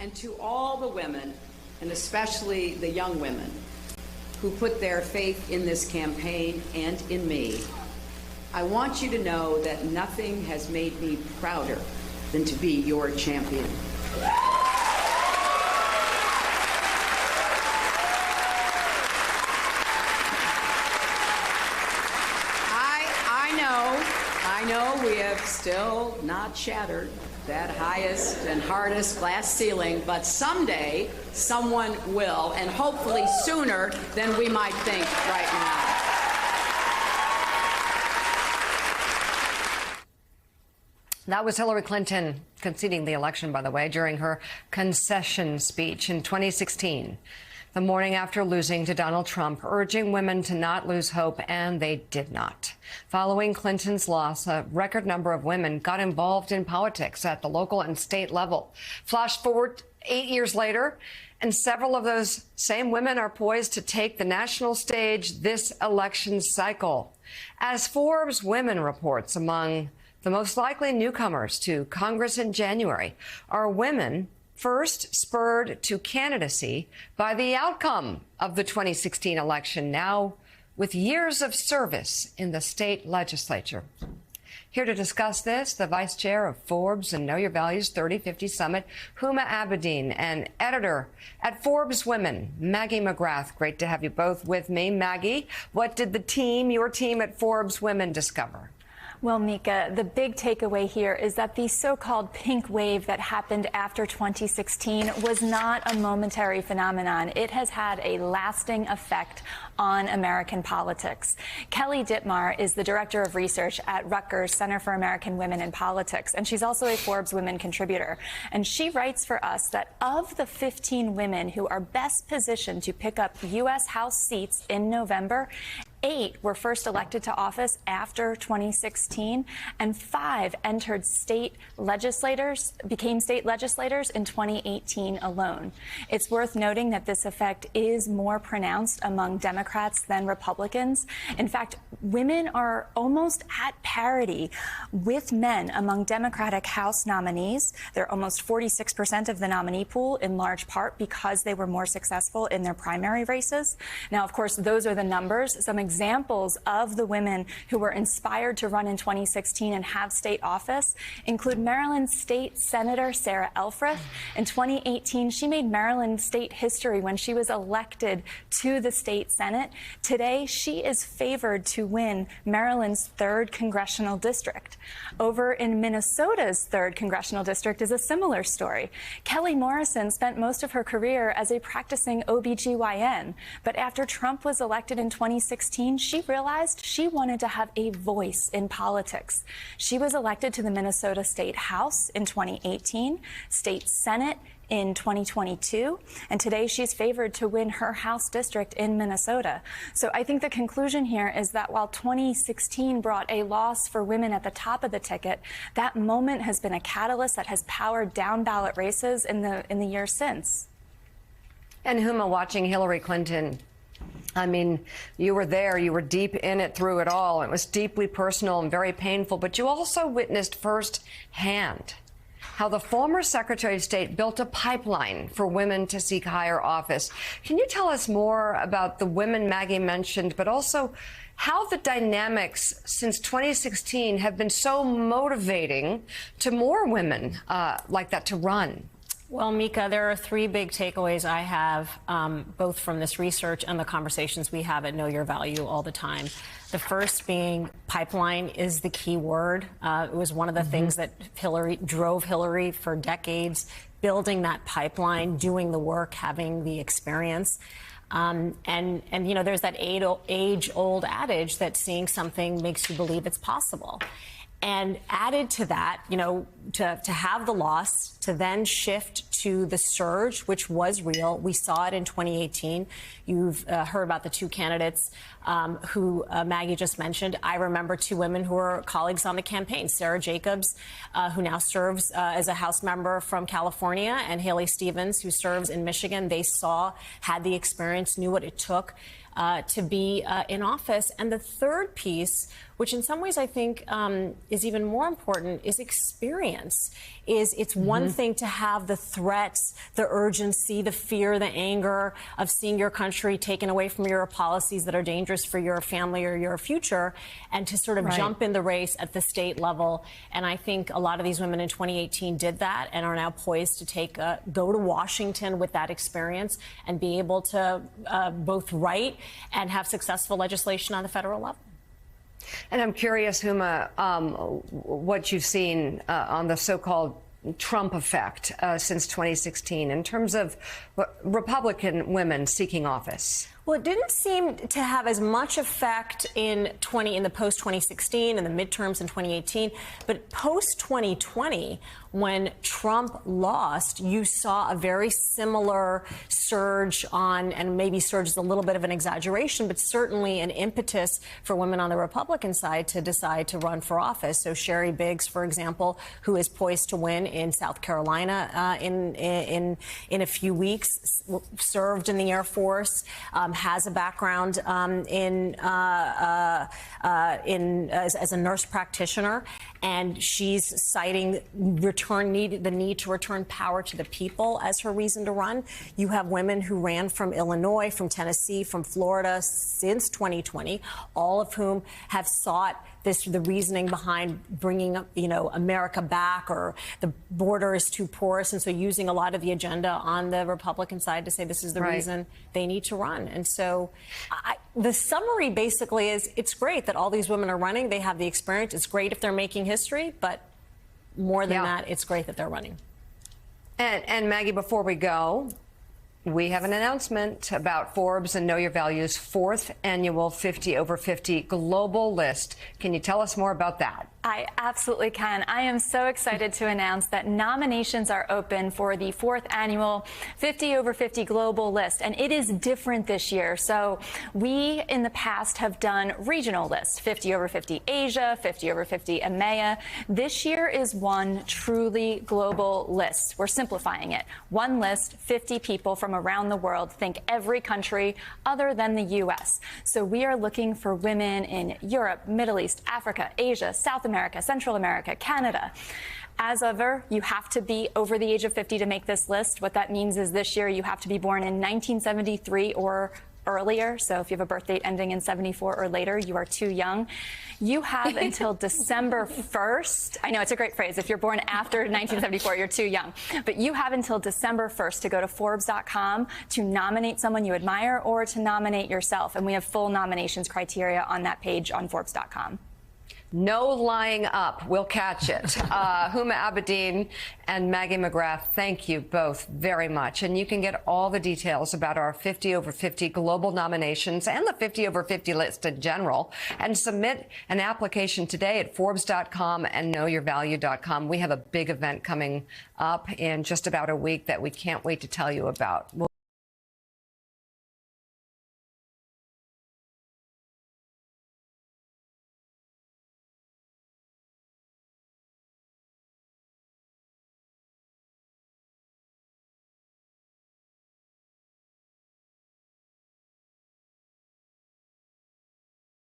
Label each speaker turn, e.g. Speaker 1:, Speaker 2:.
Speaker 1: And to all the women, and especially the young women, who put their faith in this campaign and in me, I want you to know that nothing has made me prouder than to be your champion. I know we have still not shattered that highest and hardest glass ceiling, but someday someone will, and hopefully sooner than we might think right now.
Speaker 2: That was Hillary Clinton conceding the election, by the way, during her concession speech in 2016. The morning after losing to Donald Trump, urging women to not lose hope, and they did not. Following Clinton's loss, a record number of women got involved in politics at the local and state level. Flash forward 8 years later, and several of those same women are poised to take the national stage this election cycle. As Forbes Women reports, among the most likely newcomers to Congress in January are women first spurred to candidacy by the outcome of the 2016 election, now with years of service in the state legislature. Here to discuss this, the vice chair of Forbes and Know Your Values 3050 Summit, Huma Abedin, and editor at Forbes Women, Maggie McGrath. Great to have you both with me. Maggie, what did your team at Forbes Women discover?
Speaker 3: Well, Mika, the big takeaway here is that the so-called pink wave that happened after 2016 was not a momentary phenomenon. It has had a lasting effect on American politics. Kelly Dittmar is the director of research at Rutgers Center for American Women in Politics, and she's also a Forbes Women contributor. And she writes for us that of the 15 women who are best positioned to pick up U.S. House seats in November, 8 were first elected to office after 2016, and 5 became state legislators in 2018 alone. It's worth noting that this effect is more pronounced among Democrats than Republicans. In fact, women are almost at parity with men among Democratic House nominees. They're almost 46% of the nominee pool, in large part because they were more successful in their primary races. Now, of course, those are the numbers. Some examples of the women who were inspired to run in 2016 and have state office include Maryland State Senator Sarah Elfreth. In 2018, she made Maryland state history when she was elected to the state Senate. Today, she is favored to win Maryland's 3rd congressional district. Over in Minnesota's 3rd congressional district is a similar story. Kelly Morrison spent most of her career as a practicing OBGYN, but after Trump was elected in 2016, she realized she wanted to have a voice in politics. She was elected to the Minnesota State House in 2018, State Senate in 2022, and today she's favored to win her House district in Minnesota. So I think the conclusion here is that while 2016 brought a loss for women at the top of the ticket, that moment has been a catalyst that has powered down ballot races in the years since.
Speaker 2: And Huma, watching Hillary Clinton, I mean, you were there, you were deep in it through it all. It was deeply personal and very painful, but you also witnessed firsthand how the former Secretary of State built a pipeline for women to seek higher office. Can you tell us more about the women Maggie mentioned, but also how the dynamics since 2016 have been so motivating to more women like that to run?
Speaker 4: Well, Mika, there are 3 big takeaways I have, both from this research and the conversations we have at Know Your Value all the time. The first being pipeline is the key word. It was one of the things that drove Hillary for decades, building that pipeline, doing the work, having the experience. And you know, there's that age-old adage that seeing something makes you believe it's possible. And added to that, you know, to have the loss, to then shift to the surge, which was real. We saw it in 2018. You've heard about the 2 candidates who Maggie just mentioned. I remember 2 women who were colleagues on the campaign, Sarah Jacobs, who now serves as a House member from California, and Haley Stevens, who serves in Michigan. They had the experience, knew what it took. to be in office. And the third piece, which in some ways I think is even more important, is experience. It's one thing to have the threats, the urgency, the fear, the anger of seeing your country taken away from your policies that are dangerous for your family or your future, and to sort of jump in the race at the state level. And I think a lot of these women in 2018 did that and are now poised to go to Washington with that experience and be able to both write and have successful legislation on the federal level.
Speaker 2: And I'm curious, Huma, what you've seen on the so-called Trump effect since 2016 in terms of Republican women seeking office.
Speaker 4: Well, it didn't seem to have as much effect in the post 2016 and the midterms in 2018, but post 2020, when Trump lost, you saw a very similar surge and maybe surge is a little bit of an exaggeration, but certainly an impetus for women on the Republican side to decide to run for office. So Sherry Biggs, for example, who is poised to win in South Carolina in a few weeks, served in the Air Force, has a background as a nurse practitioner, and she's citing the need to return power to the people as her reason to run. You have women who ran from Illinois, from Tennessee, from Florida since 2020, all of whom have sought the reasoning behind bringing America back, or the border is too porous, and so using a lot of the agenda on the Republican side to say this is the reason they need to run. And so the summary basically is it's great that all these women are running. They have the experience. It's great if they're making history, but more than that, it's great that they're running.
Speaker 2: And Maggie, before we go, we have an announcement about Forbes and Know Your Value's 4th annual 50 over 50 global list. Can you tell us more about that?
Speaker 3: I absolutely can. I am so excited to announce that nominations are open for the 4th annual 50 over 50 global list, and it is different this year. So we in the past have done regional lists, 50 over 50 Asia, 50 over 50 EMEA. This year is one truly global list. We're simplifying it. One list, 50 people from around the world, think every country other than the U.S. So we are looking for women in Europe, Middle East, Africa, Asia, South America, Central America, Canada. As ever, you have to be over the age of 50 to make this list. What that means is this year you have to be born in 1973 or earlier. So if you have a birth date ending in 74 or later, you are too young. You have until December 1st. I know it's a great phrase. If you're born after 1974, you're too young. But you have until December 1st to go to Forbes.com to nominate someone you admire or to nominate yourself. And we have full nominations criteria on that page on Forbes.com.
Speaker 2: No lying up. We'll catch it. Huma Abedin and Maggie McGrath, thank you both very much. And you can get all the details about our 50 over 50 global nominations and the 50 over 50 list in general, and submit an application today at Forbes.com and KnowYourValue.com. We have a big event coming up in just about a week that we can't wait to tell you about.